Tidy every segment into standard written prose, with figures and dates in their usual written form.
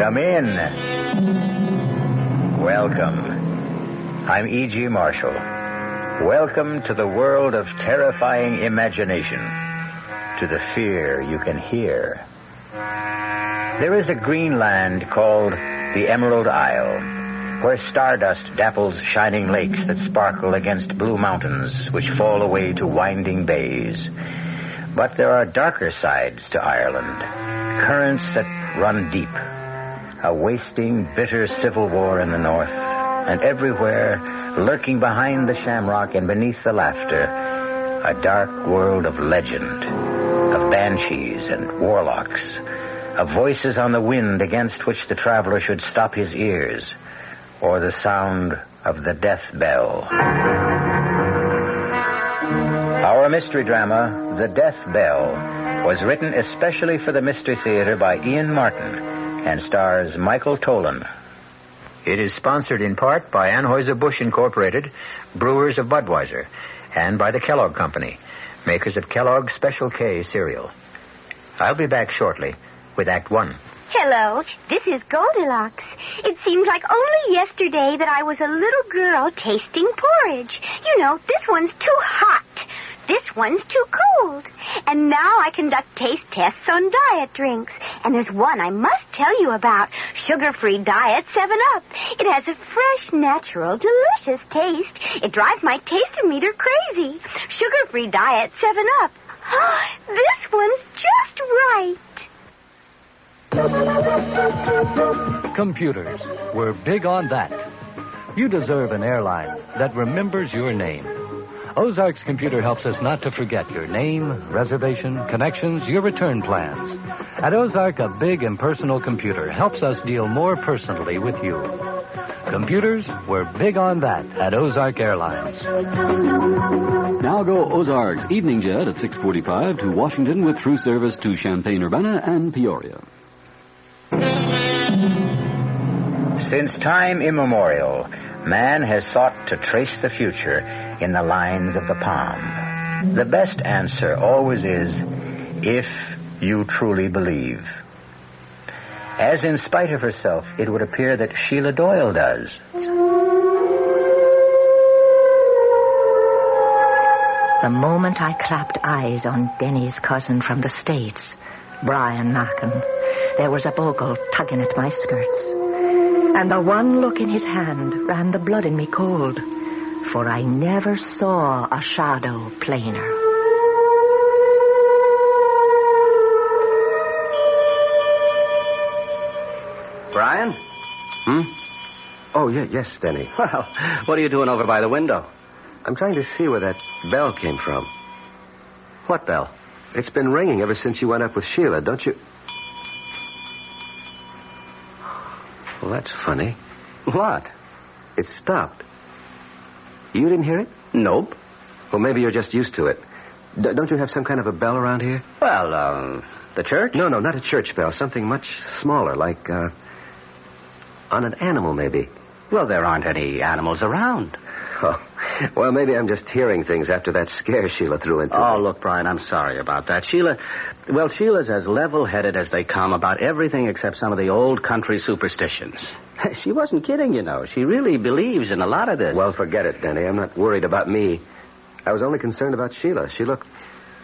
Come in. Welcome. I'm E.G. Marshall. Welcome to the world of terrifying imagination, to the fear you can hear. There is a green land called the Emerald Isle, where stardust dapples shining lakes that sparkle against blue mountains which fall away to winding bays. But there are darker sides to Ireland, currents that run deep, a wasting, bitter civil war in the north, and everywhere, lurking behind the shamrock and beneath the laughter, a dark world of legend, of banshees and warlocks, of voices on the wind against which the traveler should stop his ears, or the sound of the death bell. Our mystery drama, The Death Bell, was written especially for the Mystery Theater by Ian Martin and stars Michael Tolan. It is sponsored in part by Anheuser-Busch Incorporated, brewers of Budweiser, and by the Kellogg Company, makers of Kellogg's Special K cereal. I'll be back shortly with Act One. Hello, this is Goldilocks. It seems like only yesterday that I was a little girl tasting porridge. You know, this one's too hot. This one's too cold. And now I conduct taste tests on diet drinks. And there's one I must tell you about. Sugar-free diet 7-Up. It has a fresh, natural, delicious taste. It drives my taste-o-meter crazy. Sugar-free diet 7-Up. This one's just right. Computers. We're big on that. You deserve an airline that remembers your name. Ozark's computer helps us not to forget your name, reservation, connections, your return plans. At Ozark, a big impersonal computer helps us deal more personally with you. Computers, we're big on that at Ozark Airlines. Now go Ozark's evening jet at 6:45 to Washington with through service to Champaign-Urbana and Peoria. Since time immemorial, man has sought to trace the future in the lines of the palm. The best answer always is, if you truly believe. As in spite of herself, it would appear that Sheila Doyle does. The moment I clapped eyes on Benny's cousin from the States, Brian Markham, there was a bogle tugging at my skirts. And the one look in his hand ran the blood in me cold, for I never saw a shadow plainer. Brian? Oh, yes, Denny. Well, what are you doing over by the window? I'm trying to see where that bell came from. What bell? It's been ringing ever since you went up with Sheila, don't you? Well, that's funny. What? It stopped. You didn't hear it? Nope. Well, maybe you're just used to it. Don't you have some kind of a bell around here? Well, the church? No, not a church bell. Something much smaller, like, on an animal, maybe. Well, there aren't any animals around. Oh, well, maybe I'm just hearing things after that scare Sheila threw into me. Oh, look, Brian, I'm sorry about that. Sheila's as level-headed as they come about everything except some of the old country superstitions. She wasn't kidding, you know. She really believes in a lot of this. Well, forget it, Denny. I'm not worried about me. I was only concerned about Sheila. She looked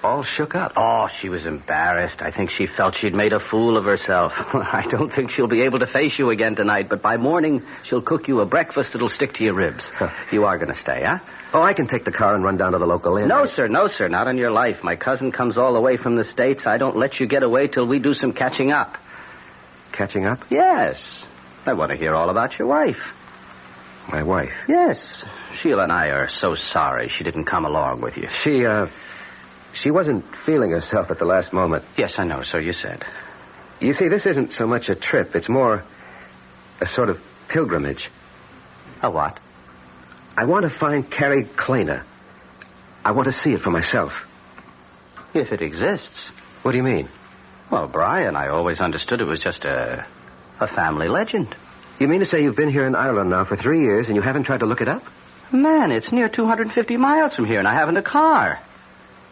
all shook up. Oh, she was embarrassed. I think she felt she'd made a fool of herself. I don't think she'll be able to face you again tonight, but by morning she'll cook you a breakfast that'll stick to your ribs. You are going to stay, huh? Oh, I can take the car and run down to the local inn. No, sir, not on your life. My cousin comes all the way from the States. I don't let you get away till we do some catching up. Catching up? Yes. I want to hear all about your wife. My wife? Yes. Sheila and I are so sorry she didn't come along with you. She wasn't feeling herself at the last moment. Yes, I know, so you said. You see, this isn't so much a trip. It's more a sort of pilgrimage. A what? I want to find Carrie Kleiner. I want to see it for myself. If it exists. What do you mean? Well, Brian, I always understood it was just a family legend. You mean to say you've been here in Ireland now for 3 years and you haven't tried to look it up? Man, it's near 250 miles from here, and I haven't a car.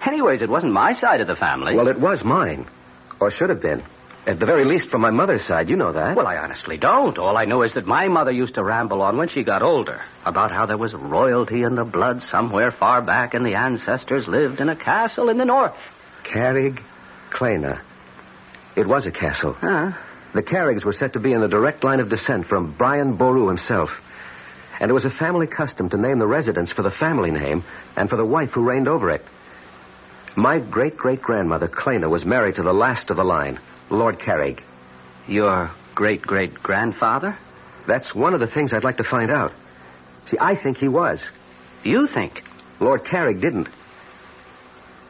Anyways, it wasn't my side of the family. Well, it was mine. Or should have been. At the very least from my mother's side. You know that. Well, I honestly don't. All I know is that my mother used to ramble on when she got older about how there was royalty in the blood somewhere far back and the ancestors lived in a castle in the north. Carrig, Clena. It was a castle. Huh? The Carrigs were said to be in the direct line of descent from Brian Boru himself. And it was a family custom to name the residence for the family name and for the wife who reigned over it. My great-great-grandmother, Clena, was married to the last of the line, Lord Carrig. Your great-great-grandfather? That's one of the things I'd like to find out. See, I think he was. You think? Lord Carrig didn't.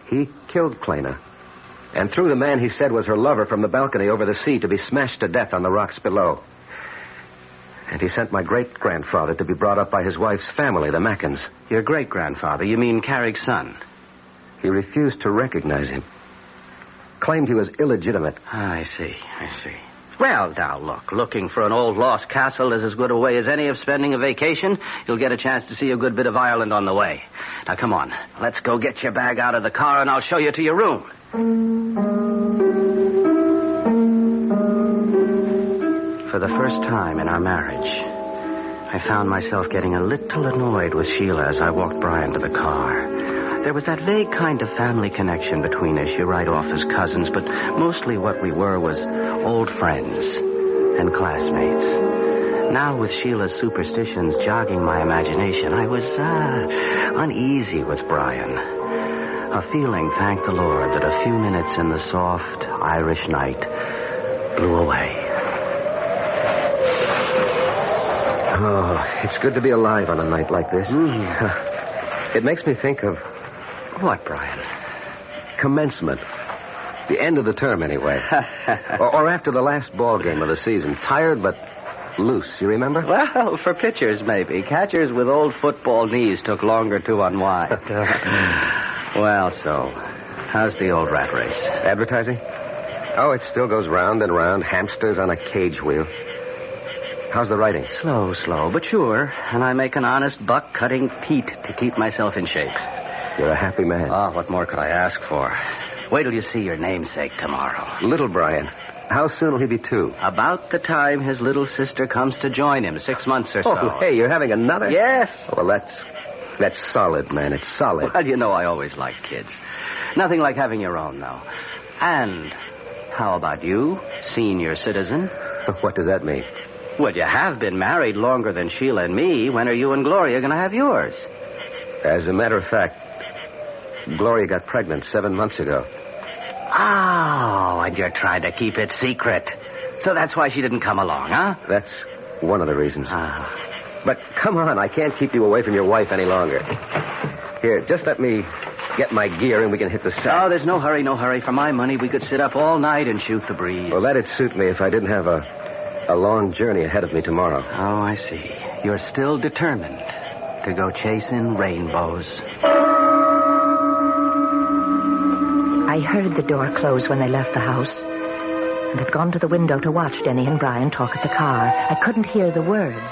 He killed Clena and threw the man he said was her lover from the balcony over the sea to be smashed to death on the rocks below. And he sent my great-grandfather to be brought up by his wife's family, the Mackins. Your great-grandfather? You mean Carrig's son? He refused to recognize him. Claimed he was illegitimate. I see. Well, now, look. Looking for an old lost castle is as good a way as any of spending a vacation. You'll get a chance to see a good bit of Ireland on the way. Now, come on. Let's go get your bag out of the car, and I'll show you to your room. For the first time in our marriage, I found myself getting a little annoyed with Sheila as I walked Brian to the car. There was that vague kind of family connection between us. You write off as cousins, but mostly what we were was old friends and classmates. Now, with Sheila's superstitions jogging my imagination, I was uneasy with Brian. A feeling, thank the Lord, that a few minutes in the soft Irish night blew away. Oh, it's good to be alive on a night like this. It makes me think of... What, Brian? Commencement. The end of the term, anyway. or after the last ball game of the season. Tired, but loose, you remember? Well, for pitchers, maybe. Catchers with old football knees took longer to unwind. Well, so, how's the old rat race? Advertising? Oh, it still goes round and round. Hamsters on a cage wheel. How's the writing? Slow, but sure. And I make an honest buck cutting peat to keep myself in shape. You're a happy man. Oh, what more could I ask for? Wait till you see your namesake tomorrow. Little Brian. How soon will he be 2? About the time his little sister comes to join him, 6 months or so. Oh, hey, you're having another? Yes. Well, that's solid, man. It's solid. Well, you know I always like kids. Nothing like having your own, though. And how about you, senior citizen? What does that mean? Well, you have been married longer than Sheila and me. When are you and Gloria going to have yours? As a matter of fact, Gloria got pregnant 7 months ago. Oh, and you're trying to keep it secret. So that's why she didn't come along, huh? That's one of the reasons. But come on, I can't keep you away from your wife any longer. Here, just let me get my gear and we can hit the sack. Oh, there's no hurry. For my money, we could sit up all night and shoot the breeze. Well, that'd suit me if I didn't have a long journey ahead of me tomorrow. Oh, I see. You're still determined to go chasing rainbows. I heard the door close when they left the house, and had gone to the window to watch Denny and Brian talk at the car. I couldn't hear the words,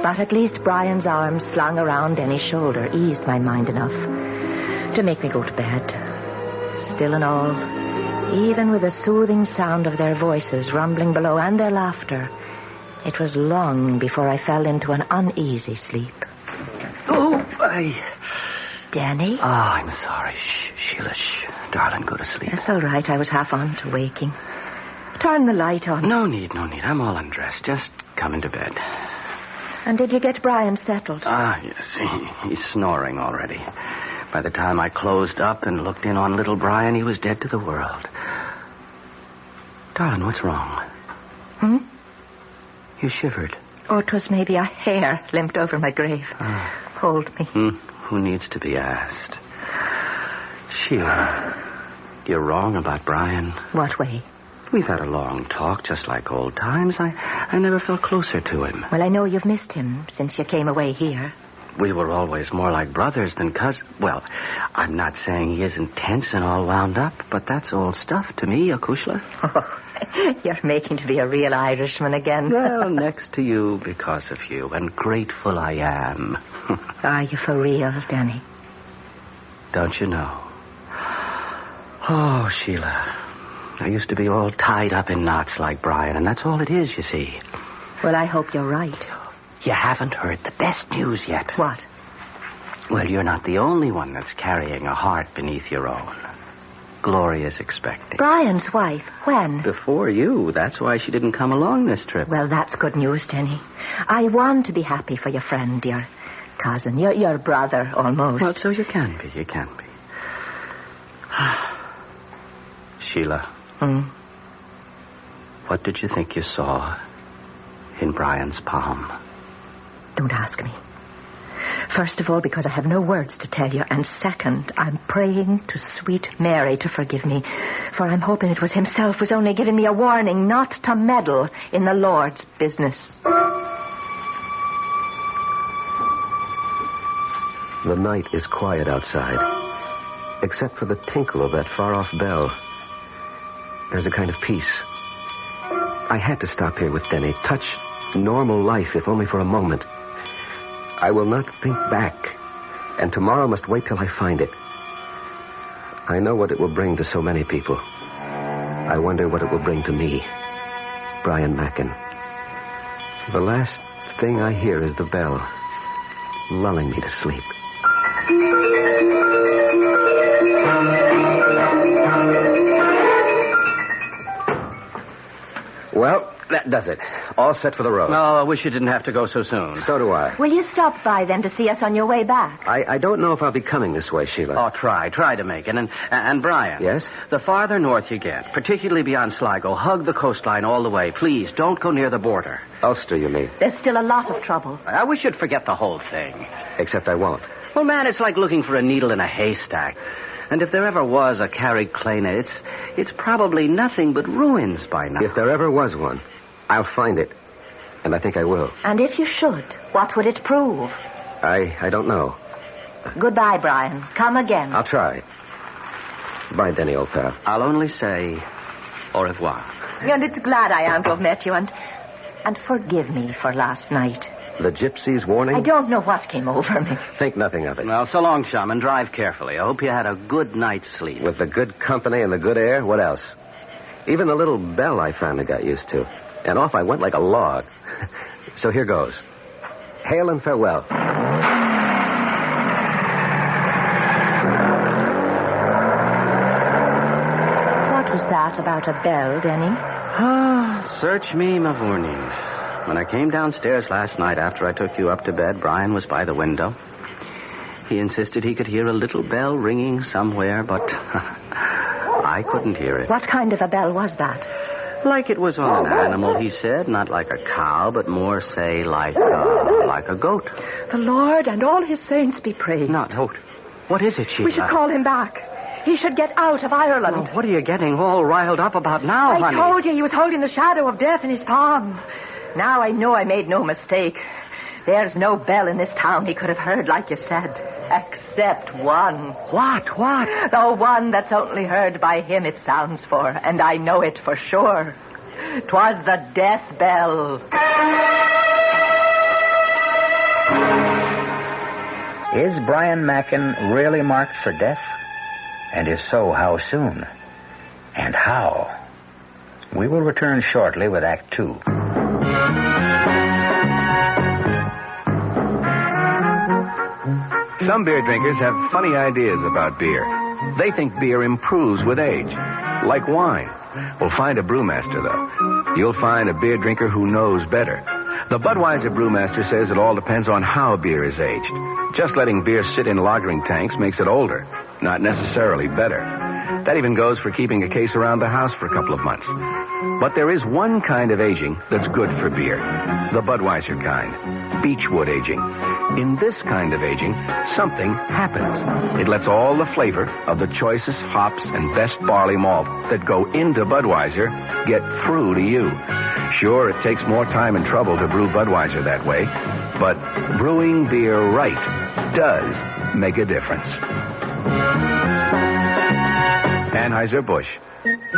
but at least Brian's arms slung around Denny's shoulder eased my mind enough to make me go to bed. Still and all, even with the soothing sound of their voices rumbling below and their laughter, it was long before I fell into an uneasy sleep. Oh, Denny? Oh, I'm sorry. Shh, Sheila, shh. Darling, go to sleep. It's all right. I was half on to waking. Turn the light on. No need. I'm all undressed. Just come into bed. And did you get Brian settled? Yes. He's snoring already. By the time I closed up and looked in on little Brian, he was dead to the world. Darling, what's wrong? You shivered. Oh, 'twas maybe a hair limped over my grave. Hold me. Who needs to be asked? Sheila, you're wrong about Brian. What way? We've had a long talk, just like old times. I never felt closer to him. Well, I know you've missed him since you came away here. We were always more like brothers than cousins. Well, I'm not saying he isn't tense and all wound up, but that's old stuff to me, Akushla. Oh, you're making to be a real Irishman again. Well, next to you because of you, and grateful I am. Are you for real, Danny? Don't you know? Oh, Sheila, I used to be all tied up in knots like Brian, and that's all it is, you see. Well, I hope you're right. You haven't heard the best news yet. What? Well, you're not the only one that's carrying a heart beneath your own. Gloria's expecting. Brian's wife. When? Before you. That's why she didn't come along this trip. Well, that's good news, Denny. I want to be happy for your friend, your cousin, your brother, almost. Well, so you can be. You can be. Sheila. What did you think you saw in Brian's palm? Don't ask me. First of all, because I have no words to tell you. And second, I'm praying to sweet Mary to forgive me. For I'm hoping it was himself who's only giving me a warning not to meddle in the Lord's business. The night is quiet outside, except for the tinkle of that far-off bell. There's a kind of peace. I had to stop here with Denny, touch normal life, if only for a moment. I will not think back, and tomorrow must wait till I find it. I know what it will bring to so many people. I wonder what it will bring to me, Brian Mackin. The last thing I hear is the bell, lulling me to sleep. Well, that does it. All set for the road. No, I wish you didn't have to go so soon. So do I. Will you stop by then to see us on your way back? I don't know if I'll be coming this way, Sheila. Oh, try to make it. And Brian. Yes? The farther north you get, particularly beyond Sligo, hug the coastline all the way. Please, don't go near the border. Ulster, you mean? There's still a lot of trouble. I wish you'd forget the whole thing. Except I won't. Well, man, it's like looking for a needle in a haystack. And if there ever was a Carrick-Clana, it's probably nothing but ruins by now. If there ever was one, I'll find it. And I think I will. And if you should, what would it prove? I don't know. Goodbye, Brian. Come again. I'll try. Bye, Denny, old pal. I'll only say au revoir. And it's glad I am to have met you, and forgive me for last night. The gypsy's warning? I don't know what came over me. Think nothing of it. Well, so long, chum, and drive carefully. I hope you had a good night's sleep. With the good company and the good air, what else? Even the little bell I finally got used to. And off I went like a log. So here goes. Hail and farewell. What was that about a bell, Denny? Search me, Mavourneen. When I came downstairs last night after I took you up to bed, Brian was by the window. He insisted he could hear a little bell ringing somewhere, but I couldn't hear it. What kind of a bell was that? Like it was on an animal, he said. Not like a cow, but more, say, like a goat. The Lord and all his saints be praised. Not goat. What is it, Sheila? We should call him back. He should get out of Ireland. Oh, what are you getting all riled up about now, honey? I told you he was holding the shadow of death in his palm. Now I know I made no mistake. There's no bell in this town he could have heard, like you said. Except one. What? The one that's only heard by him it sounds for, and I know it for sure. 'Twas the death bell. Is Brian Mackin really marked for death? And if so, how soon? And how? We will return shortly with Act 2. Some beer drinkers have funny ideas about beer. They think beer improves with age, like wine. Well, find a brewmaster, though. You'll find a beer drinker who knows better. The Budweiser brewmaster says it all depends on how beer is aged. Just letting beer sit in lagering tanks makes it older, not necessarily better. That even goes for keeping a case around the house for a couple of months. But there is one kind of aging that's good for beer. The Budweiser kind. Beechwood aging. In this kind of aging, something happens. It lets all the flavor of the choicest hops and best barley malt that go into Budweiser get through to you. Sure, it takes more time and trouble to brew Budweiser that way, but brewing beer right does make a difference. Anheuser-Busch,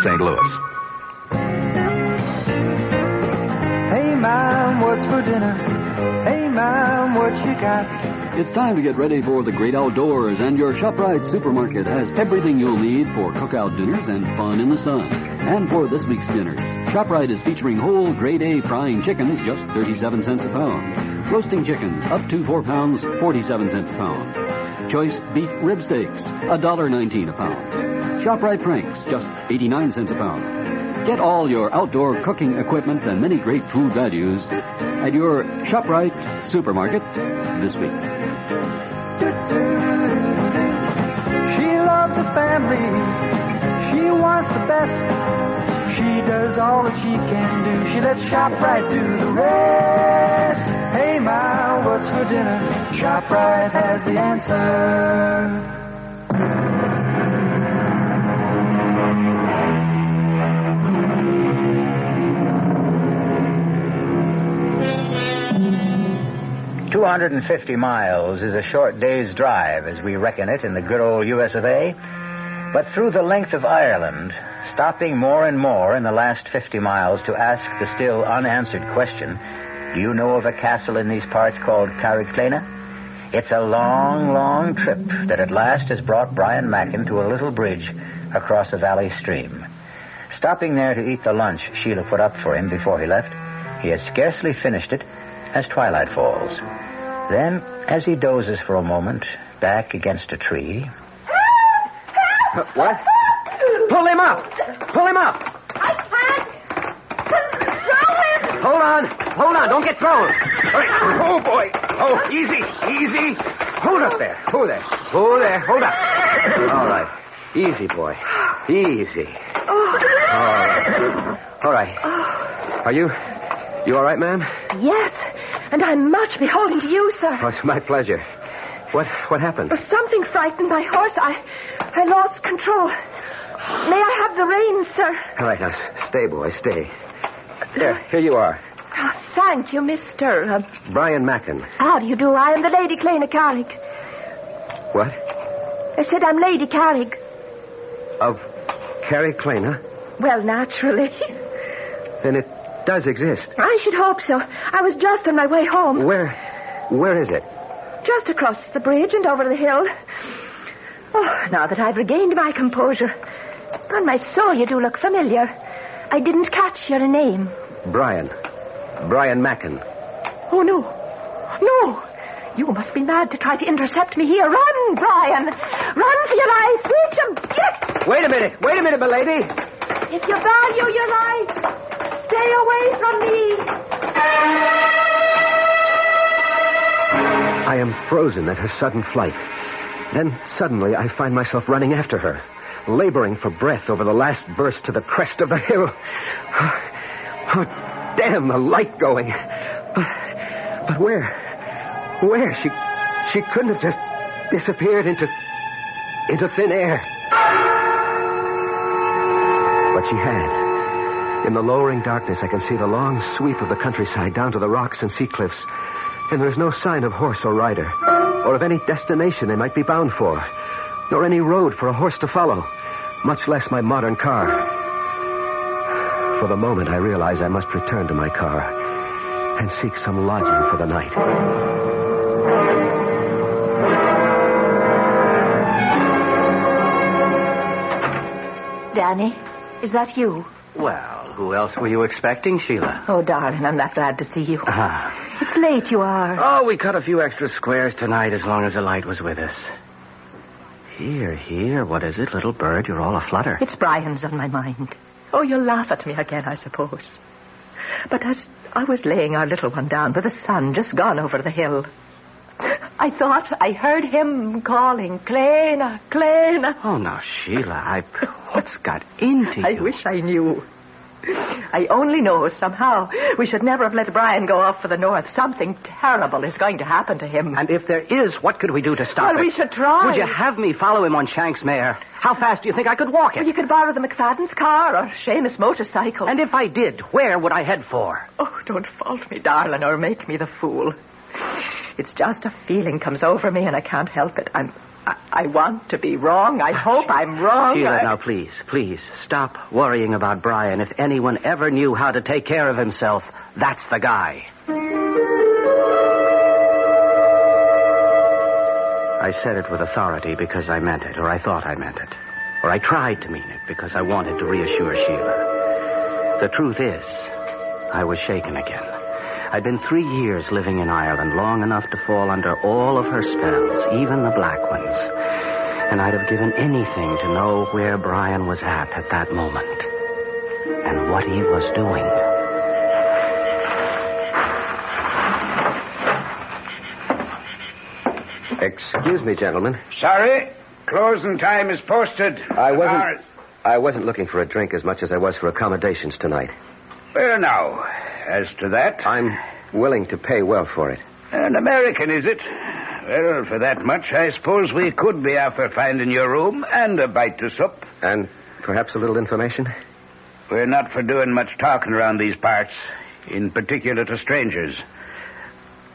St. Louis. Hey, Mom, what's for dinner? Hey, Mom, what you got? It's time to get ready for the great outdoors, and your ShopRite supermarket has everything you'll need for cookout dinners and fun in the sun. And for this week's dinners, ShopRite is featuring whole grade A frying chickens, just 37 cents a pound. Roasting chickens, up to 4 pounds, 47 cents a pound. Choice beef rib steaks, $1.19 a pound. ShopRite Franks, just 89 cents a pound. Get all your outdoor cooking equipment and many great food values at your ShopRite supermarket this week. She loves the family. She wants the best. She does all that she can do. She lets ShopRite do the rest. Hey, Ma, what's for dinner? ShopRite has the answer. 250 miles is a short day's drive as we reckon it in the good old US of A. But through the length of Ireland, stopping more and more in the last 50 miles to ask the still unanswered question, do you know of a castle in these parts called Carrickclena? It's a long, long trip that at last has brought Brian Mackin to a little bridge across a valley stream. Stopping there to eat the lunch Sheila put up for him before he left, he has scarcely finished it as twilight falls. Then, as he dozes for a moment, back against a tree... What? Pull him up! Pull him up! I can't. Throw him. Hold on, don't get thrown. Oh, boy. Oh, easy. Hold up there. Hold up. All right. Easy, boy. Easy. All right. Are you all right, ma'am? Yes, and I'm much beholden to you, sir. Oh, it's my pleasure. What happened? Something frightened my horse. I lost control. May I have the reins, sir? All right, now, stay, boy, stay. Here you are. Oh, thank you, Mr. Brian Mackin. How do you do? I am the Lady Clena Carrick. What? I said I'm Lady Carrick. Of Carrickclena? Well, naturally. Then it does exist. I should hope so. I was just on my way home. Where is it? Just across the bridge and over the hill. Oh, now that I've regained my composure. On my soul, you do look familiar. I didn't catch your name. Brian Mackin. Oh, no. No. You must be mad to try to intercept me here. Run, Brian. Run for your life. Reach him. Get. Wait a minute, milady. If you value your life, stay away from me. I am frozen at her sudden flight. Then suddenly I find myself running after her, laboring for breath over the last burst to the crest of the hill. Oh, damn, the light going. But where? Where? She couldn't have just disappeared into thin air. But she had. In the lowering darkness, I can see the long sweep of the countryside down to the rocks and sea cliffs. And there's no sign of horse or rider, or of any destination they might be bound for, nor any road for a horse to follow, much less my modern car. For the moment, I realize I must return to my car and seek some lodging for the night. Danny, is that you? Well, who else were you expecting, Sheila? Oh, darling, I'm that glad to see you. It's late, you are. Oh, we cut a few extra squares tonight as long as the light was with us. Here, what is it, little bird? You're all aflutter. It's Brian's on my mind. Oh, you'll laugh at me again, I suppose. But as I was laying our little one down with the sun just gone over the hill, I thought I heard him calling, Clena, Clena. Oh, now, Sheila, what's got into you? I wish I knew. I only know somehow we should never have let Brian go off for the north. Something terrible is going to happen to him. And if there is, what could we do to stop it? Well, we should try. Would you have me follow him on Shank's mare? How fast do you think I could walk it? Well, you could borrow the McFadden's car or Seamus' motorcycle. And if I did, where would I head for? Oh, don't fault me, darling, or make me the fool. It's just a feeling comes over me and I can't help it. I want to be wrong. I hope I'm wrong. Sheila, now please, stop worrying about Brian. If anyone ever knew how to take care of himself, that's the guy. I said it with authority because I meant it, or I thought I meant it. Or I tried to mean it because I wanted to reassure Sheila. The truth is, I was shaken again. I'd been 3 years living in Ireland, long enough to fall under all of her spells, even the black ones. And I'd have given anything to know where Brian was at that moment. And what he was doing. Excuse me, gentlemen. Sorry. Closing time is posted. I wasn't looking for a drink as much as I was for accommodations tonight. Well, now, as to that... I'm willing to pay well for it. An American, is it? Well, for that much, I suppose we could be after finding your room and a bite to sup. And perhaps a little information? We're not for doing much talking around these parts, in particular to strangers.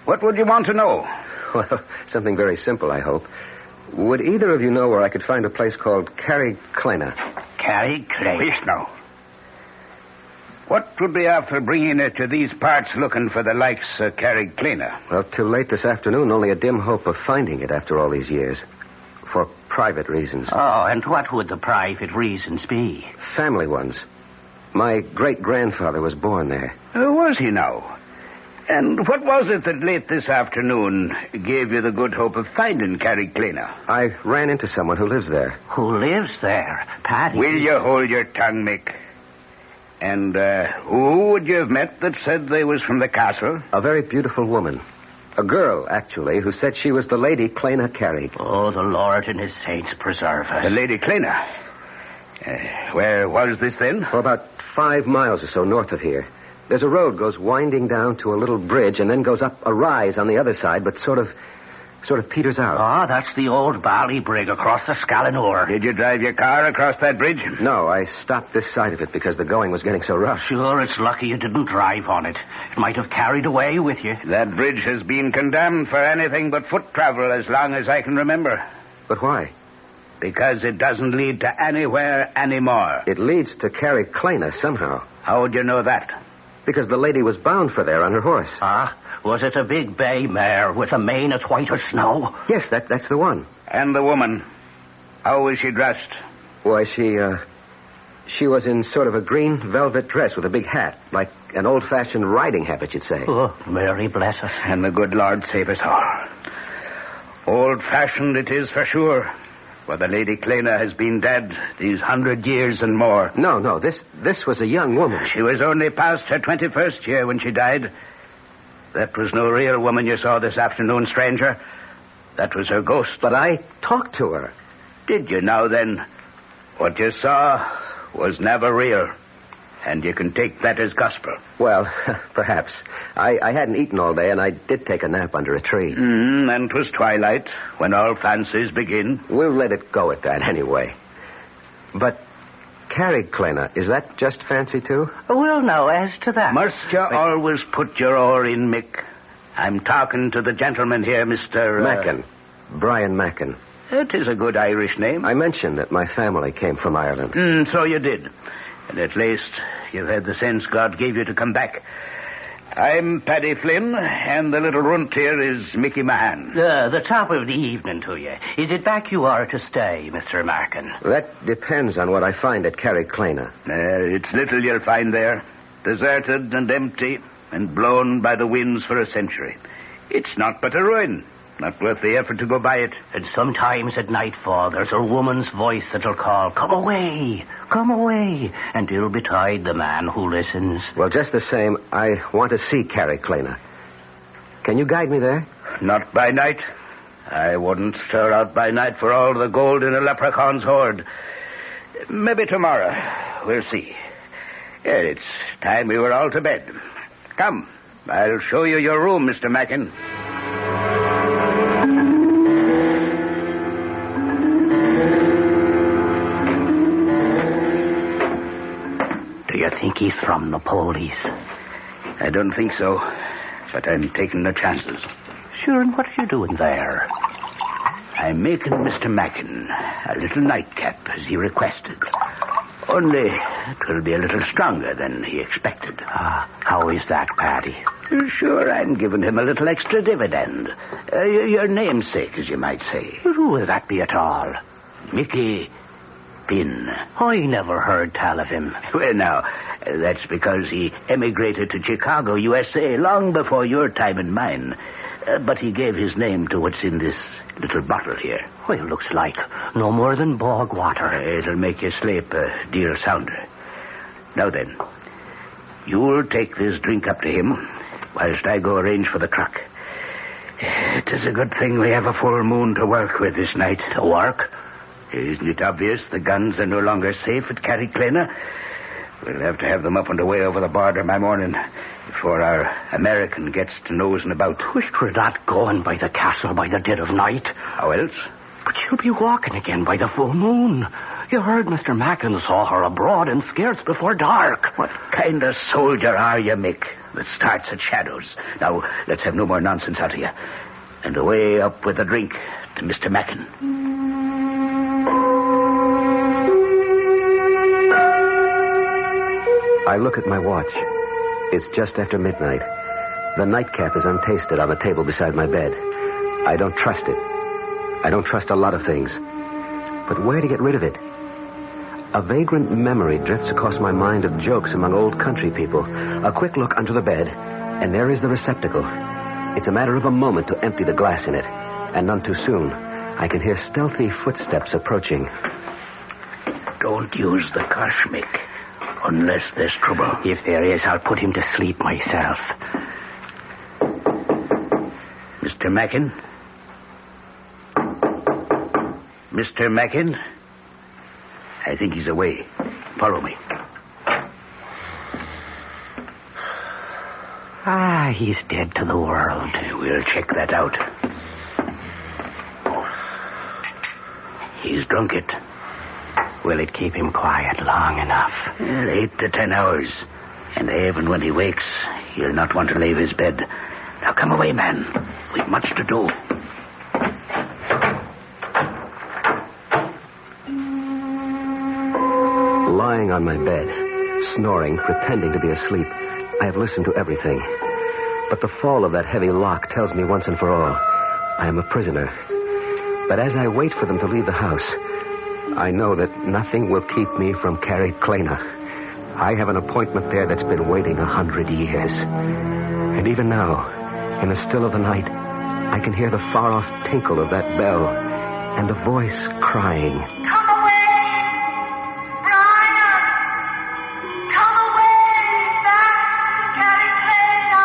What would you want to know? Well, something very simple, I hope. Would either of you know where I could find a place called Carrickclena? Carrickclena? Yes, no. What would be after bringing it to these parts looking for the likes of Carrickclena? Well, till late this afternoon, only a dim hope of finding it after all these years. For private reasons. Oh, and what would the private reasons be? Family ones. My great-grandfather was born there. Was he now? And what was it that late this afternoon gave you the good hope of finding Carrickclena? I ran into someone who lives there. Who lives there? Paddy? Will you hold your tongue, Mick? And who would you have met that said they was from the castle? A very beautiful woman. A girl, actually, who said she was the Lady Clena Carrick. Oh, the Lord and his saints preserve her. The Lady Clena? Where was this then? For about 5 miles or so north of here. There's a road goes winding down to a little bridge and then goes up a rise on the other side, but sort of peters out. Ah, that's the old Ballybrig across the Scallanore. Did you drive your car across that bridge? No, I stopped this side of it because the going was getting so rough. Sure, it's lucky you didn't drive on it. It might have carried away with you. That bridge has been condemned for anything but foot travel as long as I can remember. But why? Because it doesn't lead to anywhere anymore. It leads to Carrickclena somehow. How would you know that? Because the lady was bound for there on her horse. Ah, was it a big bay mare with a mane as white as snow? Yes, that's the one. And the woman, how was she dressed? Why, she was in sort of a green velvet dress with a big hat, like an old-fashioned riding habit, you'd say. Oh, Mary bless us. And the good Lord save us all. Old-fashioned it is for sure. For the Lady Clena has been dead these 100 years and more. No, this was a young woman. She was only past her 21st year when she died. That was no real woman you saw this afternoon, stranger. That was her ghost. But I talked to her. Did you now, then? What you saw was never real. And you can take that as gospel. Well, perhaps. I hadn't eaten all day, and I did take a nap under a tree. And 'twas twilight, when all fancies begin. We'll let it go at that, anyway. But Carrickclena, is that just fancy, too? Well, now, as to that... Must you always put your oar in, Mick? I'm talking to the gentleman here, Mr... Mackin. Brian Mackin. It is a good Irish name. I mentioned that my family came from Ireland. So you did. And at least you've had the sense God gave you to come back. I'm Paddy Flynn, and the little runt here is Mickey Mahan. The top of the evening to you. Is it back you are to stay, Mr. Markin? That depends on what I find at Carrickclena. It's little you'll find there. Deserted and empty, and blown by the winds for a century. It's not but a ruin. Not worth the effort to go by it. And sometimes at nightfall, there's a woman's voice that'll call, come away, and it'll betide the man who listens. Well, just the same, I want to see Carrickclena. Can you guide me there? Not by night. I wouldn't stir out by night for all the gold in a leprechaun's hoard. Maybe tomorrow. We'll see. It's time we were all to bed. Come, I'll show you your room, Mr. Mackin. Do you think he's from the police? I don't think so, but I'm taking the chances. Sure, and what are you doing there? I'm making Mr. Mackin a little nightcap, as he requested. Only it will be a little stronger than he expected. How is that, Paddy? Sure, I'm giving him a little extra dividend. Your namesake, as you might say. Who will that be at all? Mickey been? I never heard tell of him. Well, now, that's because he emigrated to Chicago, USA, long before your time and mine. But he gave his name to what's in this little bottle here. Well, it looks like no more than bog water. It'll make you sleep a deal sounder. Now then, you'll take this drink up to him, whilst I go arrange for the clock. It is a good thing we have a full moon to work with this night. To work? Isn't it obvious the guns are no longer safe at Carriclana? We'll have to have them up and away over the border by morning before our American gets to nosing about. Wish we're not going by the castle by the dead of night. How else? But you'll be walking again by the full moon. You heard Mr. Mackin saw her abroad and scarce before dark. What kind of soldier are you, Mick, that starts at shadows? Now, let's have no more nonsense out of you. And away up with a drink to Mr. Mackin. I look at my watch. It's just after midnight. The nightcap is untasted on the table beside my bed. I don't trust it. I don't trust a lot of things. But where to get rid of it? A vagrant memory drifts across my mind of jokes among old country people. A quick look under the bed, and there is the receptacle. It's a matter of a moment to empty the glass in it. And none too soon. I can hear stealthy footsteps approaching. Don't use the curse, Mick. Unless there's trouble. If there is, I'll put him to sleep myself. Mr. Mackin? Mr. Mackin? I think he's away. Follow me. He's dead to the world. We'll check that out. He's drunk it. Will it keep him quiet long enough? 8 to 10 hours. And even when he wakes, he'll not want to leave his bed. Now come away, man. We've much to do. Lying on my bed, snoring, pretending to be asleep, I have listened to everything. But the fall of that heavy lock tells me once and for all, I am a prisoner. But as I wait for them to leave the house, I know that nothing will keep me from Carriclana. I have an appointment there that's been waiting 100 years. And even now, in the still of the night, I can hear the far-off tinkle of that bell and a voice crying. Come away, Brian! Come away back to Carriclana!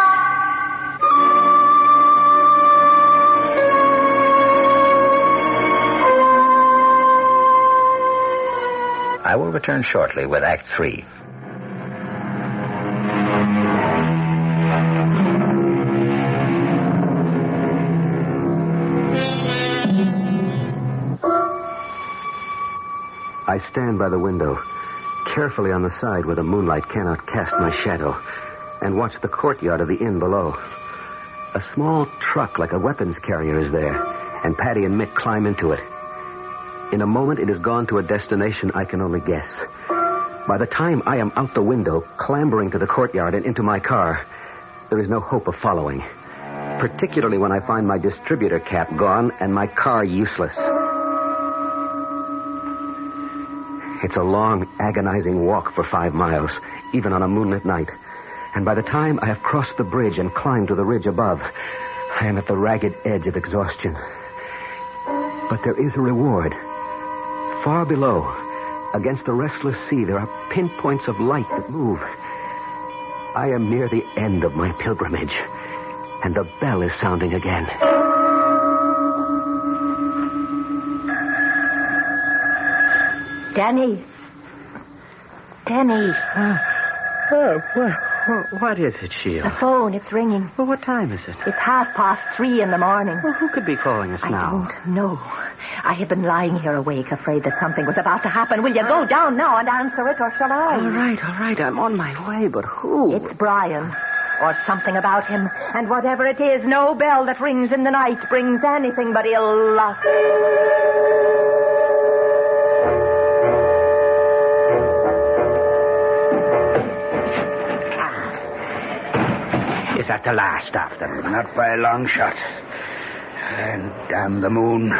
I will return shortly with Act 3. I stand by the window, carefully on the side where the moonlight cannot cast my shadow, and watch the courtyard of the inn below. A small truck like a weapons carrier is there, and Patty and Mick climb into it. In a moment, it has gone to a destination I can only guess. By the time I am out the window, clambering to the courtyard and into my car, there is no hope of following, particularly when I find my distributor cap gone and my car useless. It's a long, agonizing walk for 5 miles, even on a moonlit night. And by the time I have crossed the bridge and climbed to the ridge above, I am at the ragged edge of exhaustion. But there is a reward. Far below, against the restless sea, there are pinpoints of light that move. I am near the end of my pilgrimage, and the bell is sounding again. Danny. Danny. What is it, Sheila? The phone, it's ringing. Well, what time is it? It's 3:30 in the morning. Well, who could be calling us now? I don't know. I have been lying here awake, afraid that something was about to happen. Will you go down now and answer it, or shall I? All right. I'm on my way, but who? It's Brian. Or something about him. And whatever it is, no bell that rings in the night brings anything but ill luck. Is that the last of them? Not by a long shot. And damn the moon.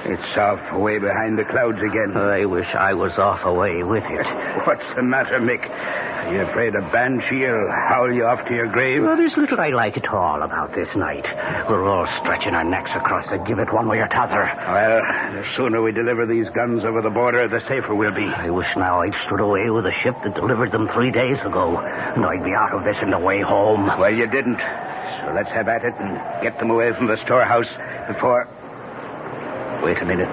It's off away behind the clouds again. I wish I was off away with it. What's the matter, Mick? Are you afraid a banshee will howl you off to your grave? Well, there's little I like at all about this night. We're all stretching our necks across the gibbet one way or t'other. Well, the sooner we deliver these guns over the border, the safer we'll be. I wish now I'd stood away with a ship that delivered them 3 days ago, and I'd be out of this on the way home. Well, you didn't. So let's have at it and get them away from the storehouse before... Wait a minute.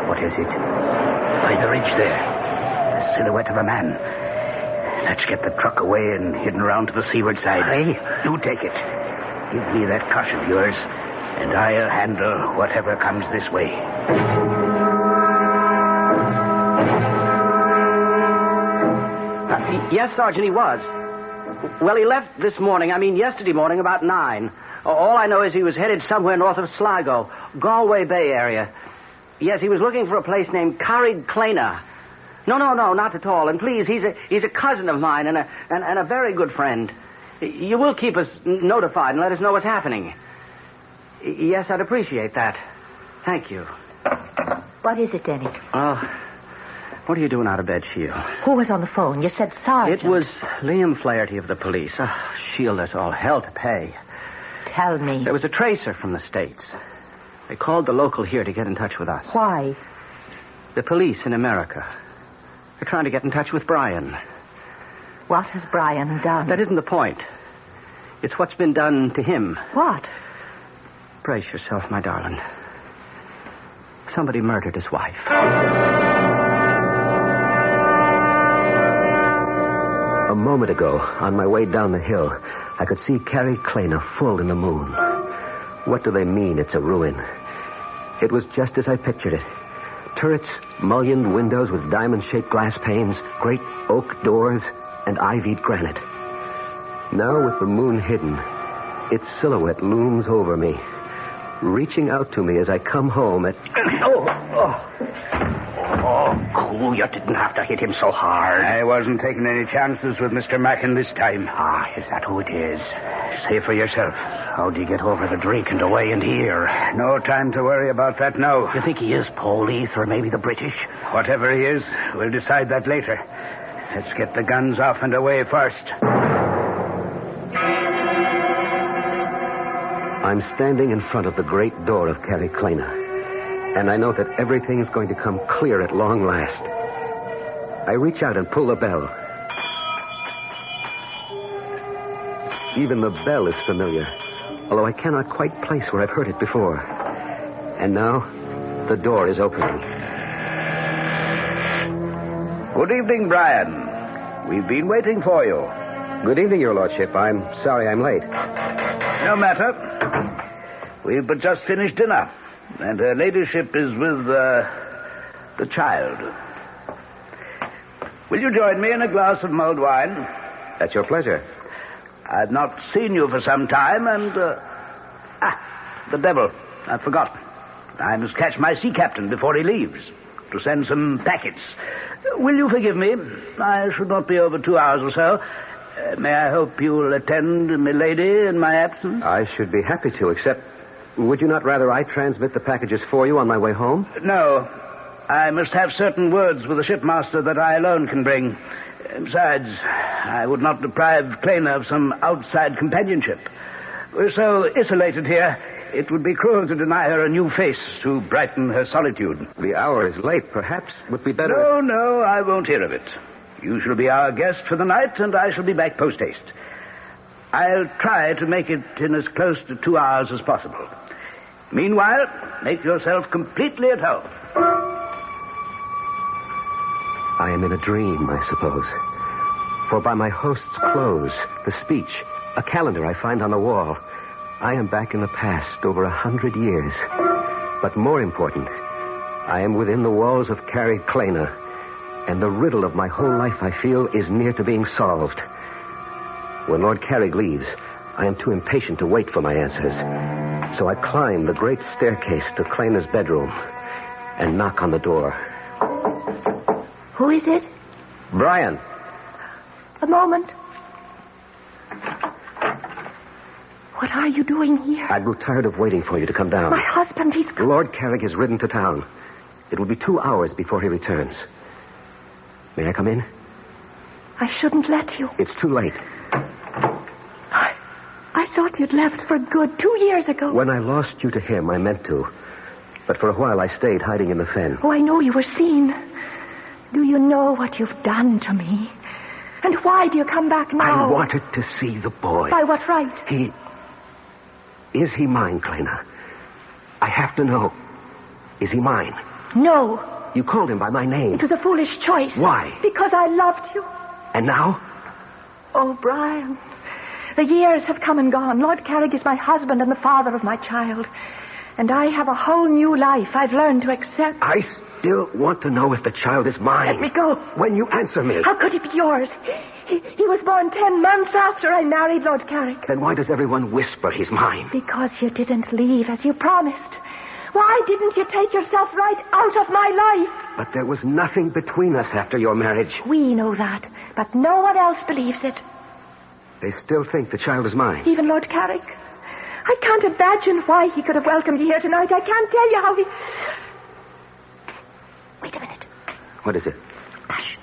What is it? By the ridge there. The silhouette of a man. Let's get the truck away and hidden around to the seaward side. Hey? You take it. Give me that cush of yours, and I'll handle whatever comes this way. Yes, Sergeant, he was. Well, he left yesterday morning about 9. All I know is he was headed somewhere north of Sligo, Galway Bay area. Yes, he was looking for a place named Carrickclena. No, not at all. And please, he's a cousin of mine and a very good friend. You will keep us notified and let us know what's happening. Yes, I'd appreciate that. Thank you. What is it, Denny? What are you doing out of bed, Sheila? Who was on the phone? You said Sergeant. It was Liam Flaherty of the police. Sheila, there's all hell to pay. Tell me. There was a tracer from the States. They called the local here to get in touch with us. Why? The police in America. They're trying to get in touch with Brian. What has Brian done? That isn't the point. It's what's been done to him. What? Brace yourself, my darling. Somebody murdered his wife. A moment ago, on my way down the hill, I could see Carrickclena full in the moon. What do they mean it's a ruin? It was just as I pictured it. Turrets, mullioned windows with diamond-shaped glass panes, great oak doors, and ivied granite. Now, with the moon hidden, its silhouette looms over me, reaching out to me as I come home at... Oh, cool. You didn't have to hit him so hard. I wasn't taking any chances with Mr. Mackin this time. Is that who it is? Say for yourself. How'd you get over the drink and away and here? No time to worry about that now. You think he is police or maybe the British? Whatever he is, we'll decide that later. Let's get the guns off and away first. I'm standing in front of the great door of Carrickclena, and I know that everything's going to come clear at long last. I reach out and pull the bell. Even the bell is familiar, although I cannot quite place where I've heard it before. And now, the door is opening. Good evening, Brian. We've been waiting for you. Good evening, Your Lordship. I'm sorry I'm late. No matter. We've but just finished dinner, and her ladyship is with the child. Will you join me in a glass of mulled wine? At your pleasure. I've not seen you for some time, and... the devil. I've forgotten. I must catch my sea captain before he leaves to send some packets. Will you forgive me? I should not be over 2 hours or so. May I hope you'll attend milady in my absence? I should be happy to, except... Would you not rather I transmit the packages for you on my way home? No. I must have certain words with the shipmaster that I alone can bring. Besides, I would not deprive Clena of some outside companionship. We're so isolated here, it would be cruel to deny her a new face to brighten her solitude. The hour is late. Perhaps would be better... No, I won't hear of it. You shall be our guest for the night, and I shall be back post-haste. I'll try to make it in as close to 2 hours as possible. Meanwhile, make yourself completely at home. I am in a dream, I suppose. For by my host's clothes, the speech, a calendar I find on the wall, I am back in the past over 100 years. But more important, I am within the walls of Carrickclena, and the riddle of my whole life, I feel, is near to being solved. When Lord Carrick leaves, I am too impatient to wait for my answers. So I climb the great staircase to Clena's bedroom and knock on the door. Who is it? Brian. A moment. What are you doing here? I grew tired of waiting for you to come down. My husband, he's... Lord Carrick has ridden to town. It will be 2 hours before he returns. May I come in? I shouldn't let you. It's too late. I thought you'd left for good 2 years ago. When I lost you to him, I meant to. But for a while, I stayed hiding in the fen. Oh, I know you were seen. Do you know what you've done to me? And why do you come back now? I wanted to see the boy. By what right? Is he mine, Clena? I have to know. Is he mine? No. You called him by my name. It was a foolish choice. Why? Because I loved you. And now? Oh, Brian. The years have come and gone. Lord Carrick is my husband and the father of my child. And I have a whole new life I've learned to accept. I still want to know if the child is mine. Let me go. When you answer me. How could he be yours? He was born 10 months after I married Lord Carrick. Then why does everyone whisper he's mine? Because you didn't leave as you promised. Why didn't you take yourself right out of my life? But there was nothing between us after your marriage. We know that, but no one else believes it. They still think the child is mine. Even Lord Carrick. I can't imagine why he could have welcomed you here tonight. I can't tell you how he... Wait a minute. What is it? Hush.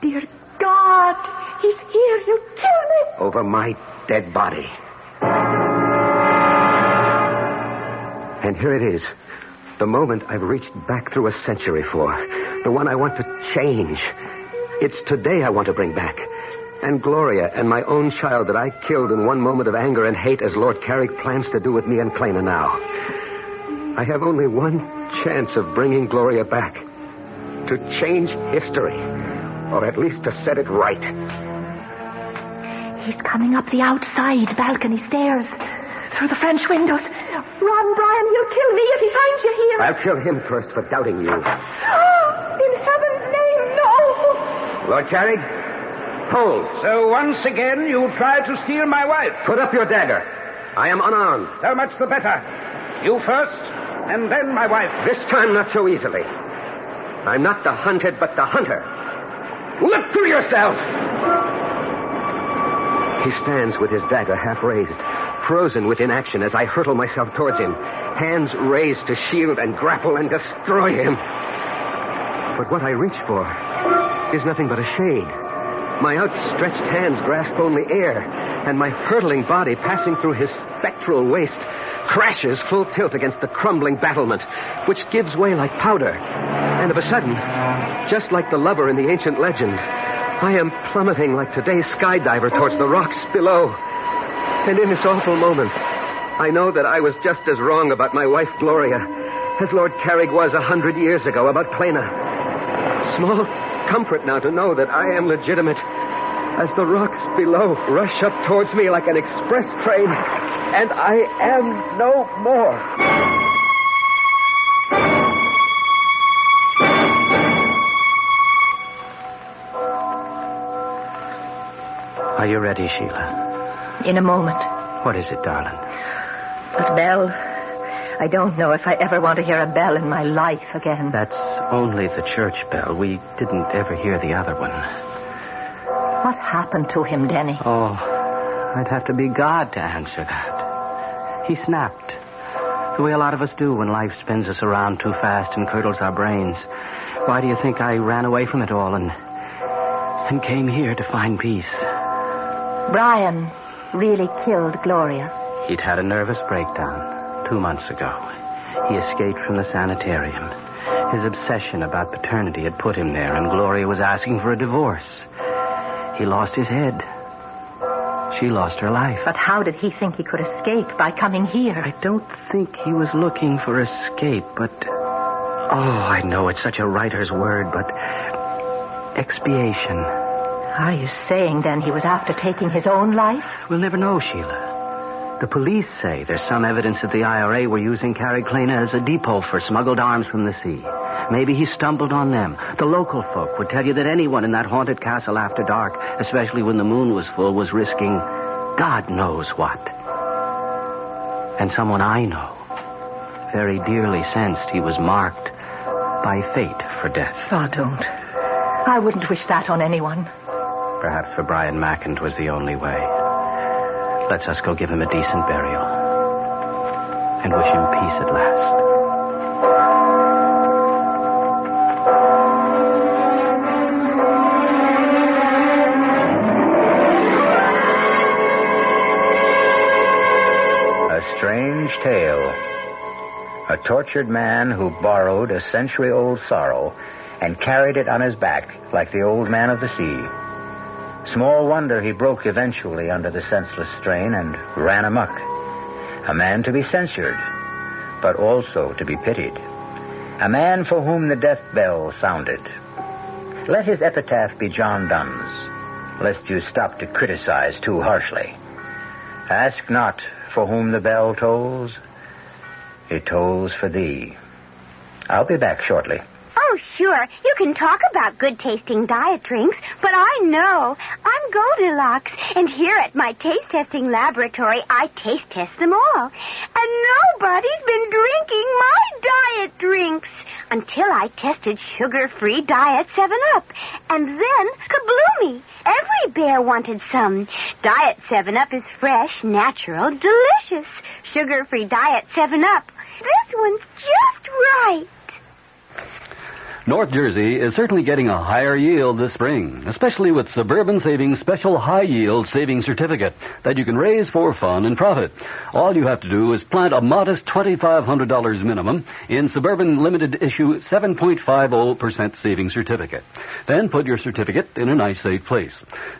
Dear God, he's here. He'll kill me. Over my dead body. And here it is. The moment I've reached back through a century for. The one I want to change. It's today I want to bring back. And Gloria and my own child that I killed in one moment of anger and hate as Lord Carrick plans to do with me and Clena now. I have only one chance of bringing Gloria back. To change history. Or at least to set it right. He's coming up the outside balcony stairs. Through the French windows. Run, Brian, he'll kill me if he finds you here. I'll kill him first for doubting you. Oh, in heaven's name, no. Lord Carrick, hold. So once again you try to steal my wife. Put up your dagger. I am unarmed. So much the better. You first, and then my wife. This time not so easily. I'm not the hunted, but the hunter. Look to yourself! He stands with his dagger half raised, frozen with inaction as I hurtle myself towards him, hands raised to shield and grapple and destroy him. But what I reach for is nothing but a shade. My outstretched hands grasp only air, and my hurtling body passing through his spectral waist crashes full tilt against the crumbling battlement, which gives way like powder. And of a sudden, just like the lover in the ancient legend, I am plummeting like today's skydiver towards the rocks below. And in this awful moment, I know that I was just as wrong about my wife, Gloria, as Lord Carrick was 100 years ago about Clena. Small comfort now to know that I am legitimate as the rocks below rush up towards me like an express train, and I am no more. Are you ready, Sheila? In a moment. What is it, darling? That bell. I don't know if I ever want to hear a bell in my life again. That's only the church bell. We didn't ever hear the other one. What happened to him, Denny? Oh, I'd have to be God to answer that. He snapped. The way a lot of us do when life spins us around too fast and curdles our brains. Why do you think I ran away from it all and came here to find peace? Brian really killed Gloria. He'd had a nervous breakdown 2 months ago. He escaped from the sanitarium. His obsession about paternity had put him there, and Gloria was asking for a divorce. He lost his head. She lost her life. But how did he think he could escape by coming here? I don't think he was looking for escape, but... Oh, I know it's such a writer's word, but... expiation. Are you saying, then, he was after taking his own life? We'll never know, Sheila. The police say there's some evidence that the IRA were using Carrick Clena as a depot for smuggled arms from the sea. Maybe he stumbled on them. The local folk would tell you that anyone in that haunted castle after dark, especially when the moon was full, was risking God knows what. And someone I know very dearly sensed he was marked by fate for death. Oh, don't. I wouldn't wish that on anyone. Perhaps for Brian Macken 'twas the only way. Let's us go give him a decent burial. And wish him peace at last. A strange tale. A tortured man who borrowed a century-old sorrow and carried it on his back like the old man of the sea. Small wonder he broke eventually under the senseless strain and ran amok. A man to be censured, but also to be pitied. A man for whom the death bell sounded. Let his epitaph be John Donne's, lest you stop to criticize too harshly. Ask not for whom the bell tolls. It tolls for thee. I'll be back shortly. Oh, sure. You can talk about good-tasting diet drinks, but I know. I'm Goldilocks, and here at my taste-testing laboratory, I taste-test them all. And nobody's been drinking my diet drinks until I tested sugar-free Diet 7-Up. And then, kabloomy! Every bear wanted some. Diet 7-Up is fresh, natural, delicious. Sugar-free Diet 7-Up. This one's just right. North Jersey is certainly getting a higher yield this spring, especially with Suburban Savings Special High Yield Savings Certificate that you can raise for fun and profit. All you have to do is plant a modest $2,500 minimum in Suburban Limited Issue 7.50% Savings Certificate. Then put your certificate in a nice safe place.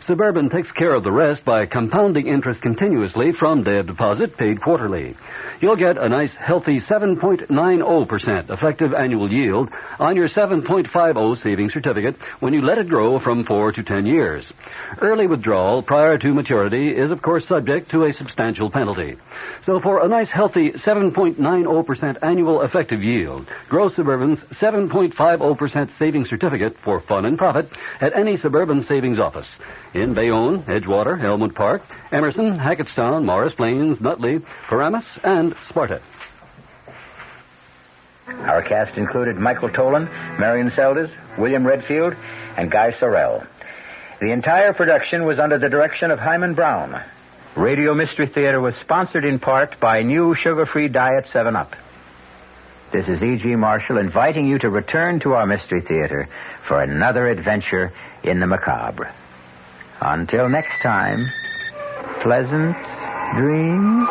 Suburban takes care of the rest by compounding interest continuously from day of deposit paid quarterly. You'll get a nice healthy 7.90% effective annual yield on your 7.50 savings certificate when you let it grow from 4 to 10 years. Early withdrawal prior to maturity is, of course, subject to a substantial penalty. So for a nice healthy 7.90% annual effective yield, grow Suburban's 7.50% savings certificate for fun and profit at any Suburban Savings office in Bayonne, Edgewater, Elmwood Park, Emerson, Hackettstown, Morris Plains, Nutley, Paramus, and Sparta. Our cast included Michael Tolan, Marion Seldes, William Redfield, and Guy Sorrell. The entire production was under the direction of Hyman Brown. Radio Mystery Theater was sponsored in part by new sugar-free Diet 7-Up. This is E.G. Marshall inviting you to return to our Mystery Theater for another adventure in the macabre. Until next time, pleasant dreams.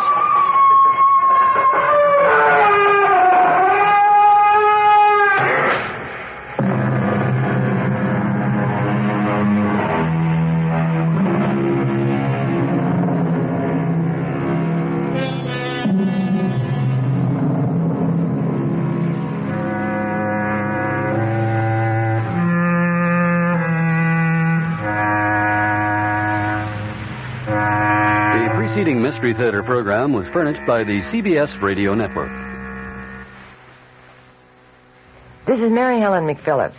Mystery Theater program was furnished by the CBS Radio Network. This is Mary Helen McPhillips.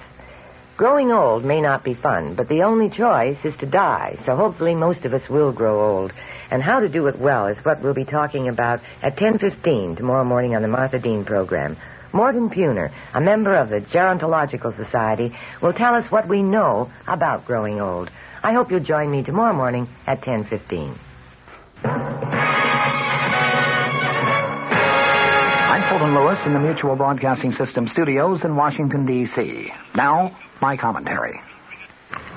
Growing old may not be fun, but the only choice is to die, so hopefully most of us will grow old. And how to do it well is what we'll be talking about at 10:15 tomorrow morning on the Martha Dean program. Morgan Puner, a member of the Gerontological Society, will tell us what we know about growing old. I hope you'll join me tomorrow morning at 10:15. I'm Fulton Lewis in the Mutual Broadcasting System studios in Washington, D.C. Now, my commentary.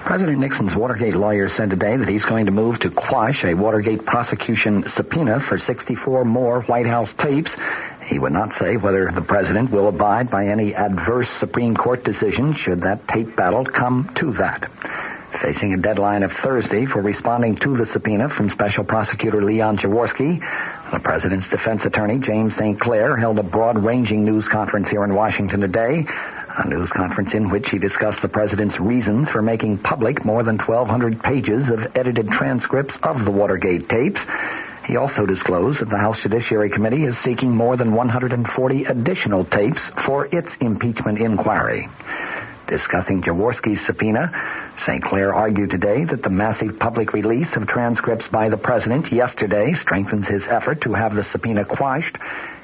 President Nixon's Watergate lawyer said today that he's going to move to quash a Watergate prosecution subpoena for 64 more White House tapes. He would not say whether the president will abide by any adverse Supreme Court decision should that tape battle come to that. Facing a deadline of Thursday for responding to the subpoena from Special Prosecutor Leon Jaworski, the president's defense attorney, James St. Clair, held a broad-ranging news conference here in Washington today, a news conference in which he discussed the president's reasons for making public more than 1,200 pages of edited transcripts of the Watergate tapes. He also disclosed that the House Judiciary Committee is seeking more than 140 additional tapes for its impeachment inquiry. Discussing Jaworski's subpoena, St. Clair argued today that the massive public release of transcripts by the president yesterday strengthens his effort to have the subpoena quashed.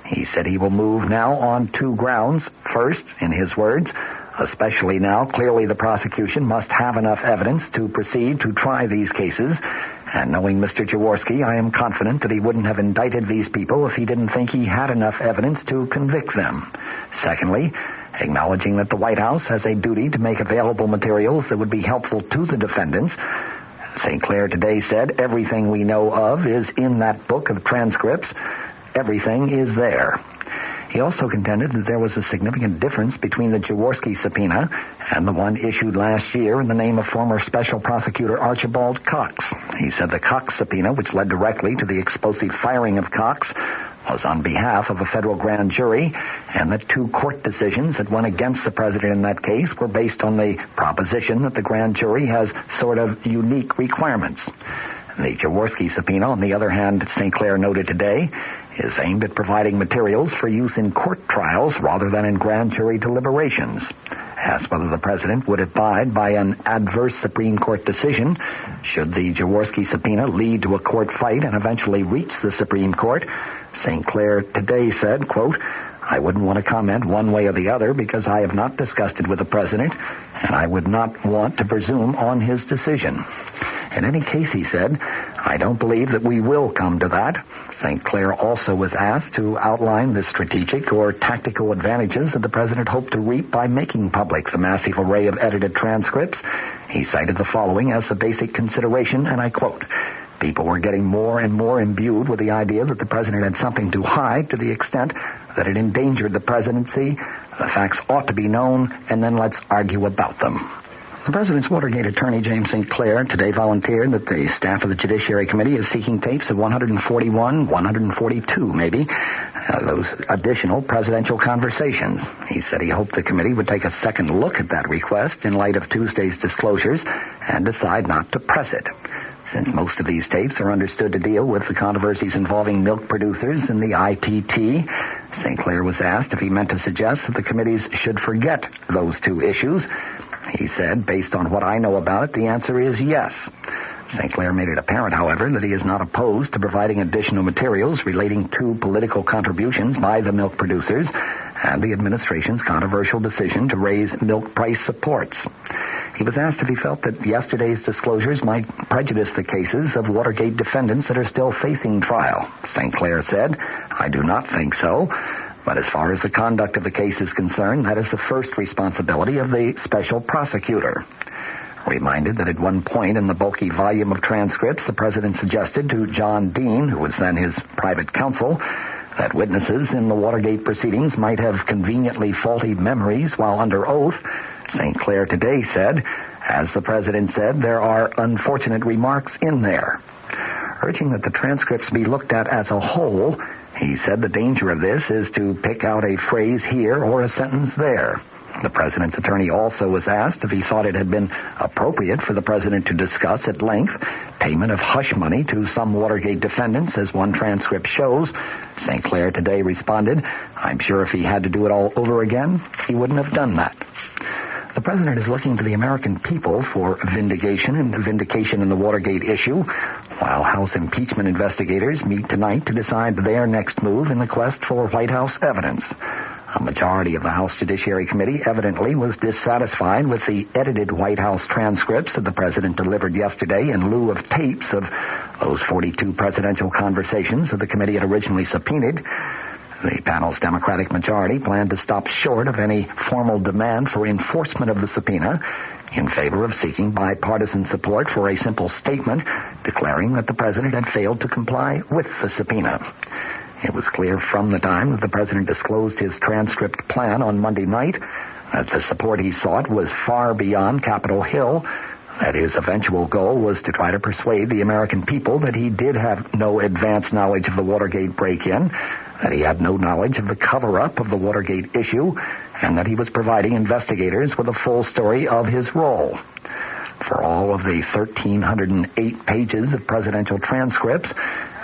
He said he will move now on two grounds. First, in his words, especially now, clearly the prosecution must have enough evidence to proceed to try these cases. And knowing Mr. Jaworski, I am confident that he wouldn't have indicted these people if he didn't think he had enough evidence to convict them. Secondly, acknowledging that the White House has a duty to make available materials that would be helpful to the defendants, St. Clair today said everything we know of is in that book of transcripts. Everything is there. He also contended that there was a significant difference between the Jaworski subpoena and the one issued last year in the name of former Special Prosecutor Archibald Cox. He said the Cox subpoena, which led directly to the explosive firing of Cox, was on behalf of a federal grand jury, and that 2 court decisions that went against the president in that case were based on the proposition that the grand jury has sort of unique requirements. The Jaworski subpoena, on the other hand, St. Clair noted today, is aimed at providing materials for use in court trials rather than in grand jury deliberations. Asked whether the president would abide by an adverse Supreme Court decision should the Jaworski subpoena lead to a court fight and eventually reach the Supreme Court, St. Clair today said, quote, I wouldn't want to comment one way or the other because I have not discussed it with the president, and I would not want to presume on his decision. In any case, he said, I don't believe that we will come to that. St. Clair also was asked to outline the strategic or tactical advantages that the president hoped to reap by making public the massive array of edited transcripts. He cited the following as the basic consideration, and I quote, people were getting more and more imbued with the idea that the president had something to hide to the extent that it endangered the presidency. The facts ought to be known, and then let's argue about them. The president's Watergate attorney, James St. Clair, today volunteered that the staff of the Judiciary Committee is seeking tapes of 141, 142, maybe, those additional presidential conversations. He said he hoped the committee would take a second look at that request in light of Tuesday's disclosures and decide not to press it. Since most of these tapes are understood to deal with the controversies involving milk producers and the ITT, St. Clair was asked if he meant to suggest that the committees should forget those 2 issues. He said, based on what I know about it, the answer is yes. St. Clair made it apparent, however, that he is not opposed to providing additional materials relating to political contributions by the milk producers and the administration's controversial decision to raise milk price supports. He was asked if he felt that yesterday's disclosures might prejudice the cases of Watergate defendants that are still facing trial. St. Clair said, I do not think so. But as far as the conduct of the case is concerned, that is the first responsibility of the special prosecutor. Reminded that at one point in the bulky volume of transcripts, the president suggested to John Dean, who was then his private counsel, that witnesses in the Watergate proceedings might have conveniently faulty memories while under oath, St. Clair today said, as the president said, there are unfortunate remarks in there. Urging that the transcripts be looked at as a whole, he said the danger of this is to pick out a phrase here or a sentence there. The president's attorney also was asked if he thought it had been appropriate for the president to discuss at length payment of hush money to some Watergate defendants, as one transcript shows. St. Clair today responded, I'm sure if he had to do it all over again, he wouldn't have done that. The president is looking to the American people for vindication in the Watergate issue, while House impeachment investigators meet tonight to decide their next move in the quest for White House evidence. A majority of the House Judiciary Committee evidently was dissatisfied with the edited White House transcripts that the president delivered yesterday in lieu of tapes of those 42 presidential conversations that the committee had originally subpoenaed. The panel's Democratic majority planned to stop short of any formal demand for enforcement of the subpoena in favor of seeking bipartisan support for a simple statement declaring that the president had failed to comply with the subpoena. It was clear from the time that the president disclosed his transcript plan on Monday night that the support he sought was far beyond Capitol Hill, that his eventual goal was to try to persuade the American people that he did have no advance knowledge of the Watergate break-in, that he had no knowledge of the cover-up of the Watergate issue, and that he was providing investigators with a full story of his role. For all of the 1,308 pages of presidential transcripts,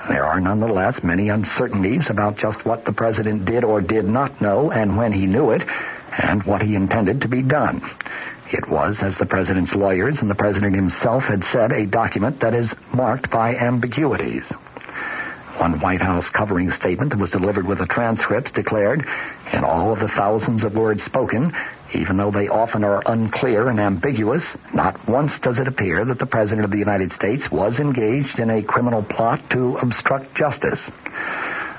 there are nonetheless many uncertainties about just what the president did or did not know and when he knew it, and what he intended to be done. It was, as the president's lawyers and the president himself had said, a document that is marked by ambiguities. One White House covering statement that was delivered with the transcripts declared, in all of the thousands of words spoken, Even though they often are unclear and ambiguous, not once does it appear that the President of the United States was engaged in a criminal plot to obstruct justice.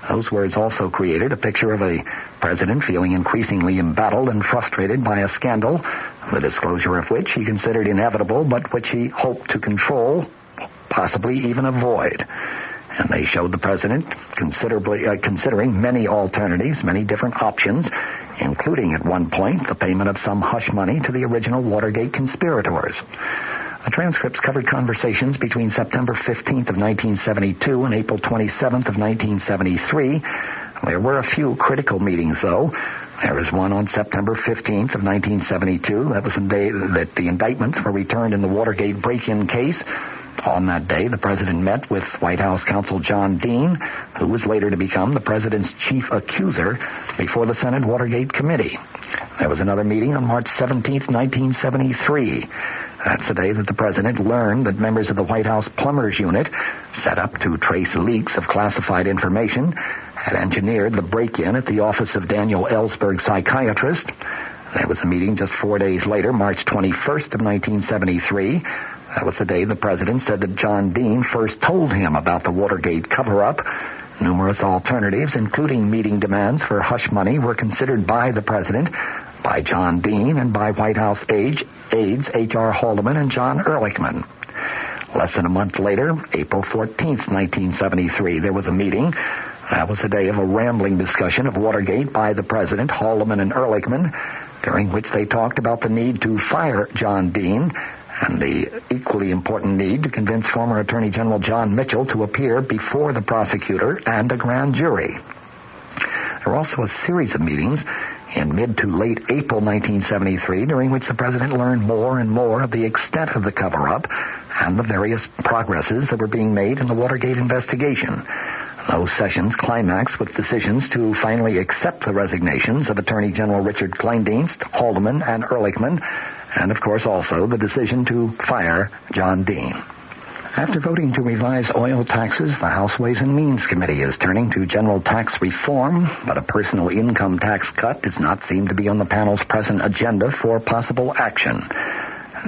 Those words also created a picture of a president feeling increasingly embattled and frustrated by a scandal, the disclosure of which he considered inevitable, but which he hoped to control, possibly even avoid. And they showed the president considering many alternatives, many different options, including at one point the payment of some hush money to the original Watergate conspirators. The transcripts covered conversations between September 15th of 1972 and April 27th of 1973. There were a few critical meetings, though. There was one on September 15th of 1972. That was the day that the indictments were returned in the Watergate break-in case. On that day, the president met with White House counsel John Dean, who was later to become the president's chief accuser before the Senate Watergate Committee. There was another meeting on March 17th, 1973. That's the day that the president learned that members of the White House Plumbers Unit, set up to trace leaks of classified information, had engineered the break-in at the office of Daniel Ellsberg, psychiatrist. There was a meeting just 4 days later, March 21st of 1973. That was the day the president said that John Dean first told him about the Watergate cover-up. Numerous alternatives, including meeting demands for hush money, were considered by the president, by John Dean, and by White House aides H.R. Haldeman and John Ehrlichman. Less than a month later, April 14th, 1973, there was a meeting. That was the day of a rambling discussion of Watergate by the president, Haldeman, and Ehrlichman, during which they talked about the need to fire John Dean and the equally important need to convince former Attorney General John Mitchell to appear before the prosecutor and a grand jury. There were also a series of meetings in mid to late April 1973, during which the president learned more and more of the extent of the cover-up and the various progresses that were being made in the Watergate investigation. Those sessions climaxed with decisions to finally accept the resignations of Attorney General Richard Kleindienst, Haldeman, and Ehrlichman, and, of course, also the decision to fire John Dean. After voting to revise oil taxes, the House Ways and Means Committee is turning to general tax reform, but a personal income tax cut does not seem to be on the panel's present agenda for possible action.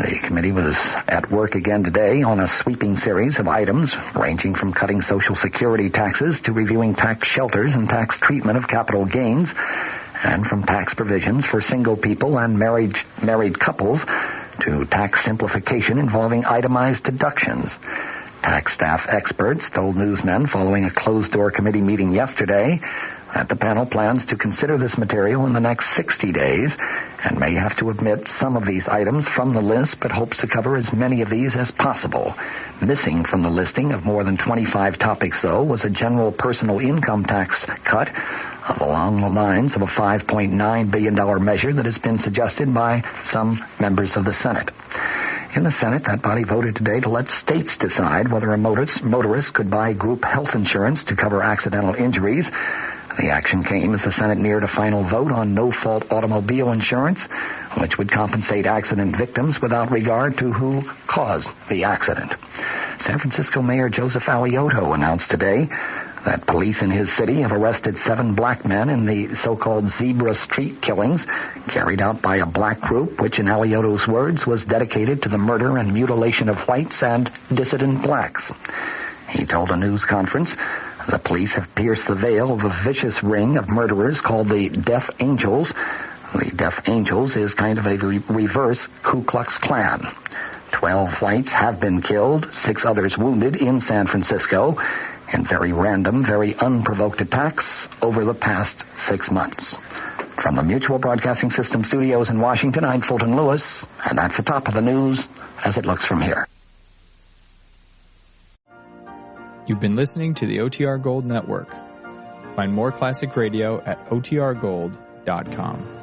The committee was at work again today on a sweeping series of items, ranging from cutting Social Security taxes to reviewing tax shelters and tax treatment of capital gains, and from tax provisions for single people and married couples to tax simplification involving itemized deductions. Tax staff experts told newsmen following a closed-door committee meeting yesterday that the panel plans to consider this material in the next 60 days and may have to omit some of these items from the list, but hopes to cover as many of these as possible. Missing from the listing of more than 25 topics, though, was a general personal income tax cut along the lines of a $5.9 billion measure that has been suggested by some members of the Senate. In the Senate, that body voted today to let states decide whether a motorist could buy group health insurance to cover accidental injuries. The action came as the Senate neared a final vote on no-fault automobile insurance, which would compensate accident victims without regard to who caused the accident. San Francisco Mayor Joseph Alioto announced today that police in his city have arrested 7 black men in the so-called Zebra Street killings carried out by a black group, which in Alioto's words was dedicated to the murder and mutilation of whites and dissident blacks. He told a news conference, the police have pierced the veil of a vicious ring of murderers called the Death Angels. The Death Angels is kind of a reverse Ku Klux Klan. 12 whites have been killed, 6 others wounded in San Francisco in very random, very unprovoked attacks over the past 6 months. From the Mutual Broadcasting System studios in Washington, I'm Fulton Lewis, and that's the top of the news as it looks from here. You've been listening to the OTR Gold Network. Find more classic radio at otrgold.com.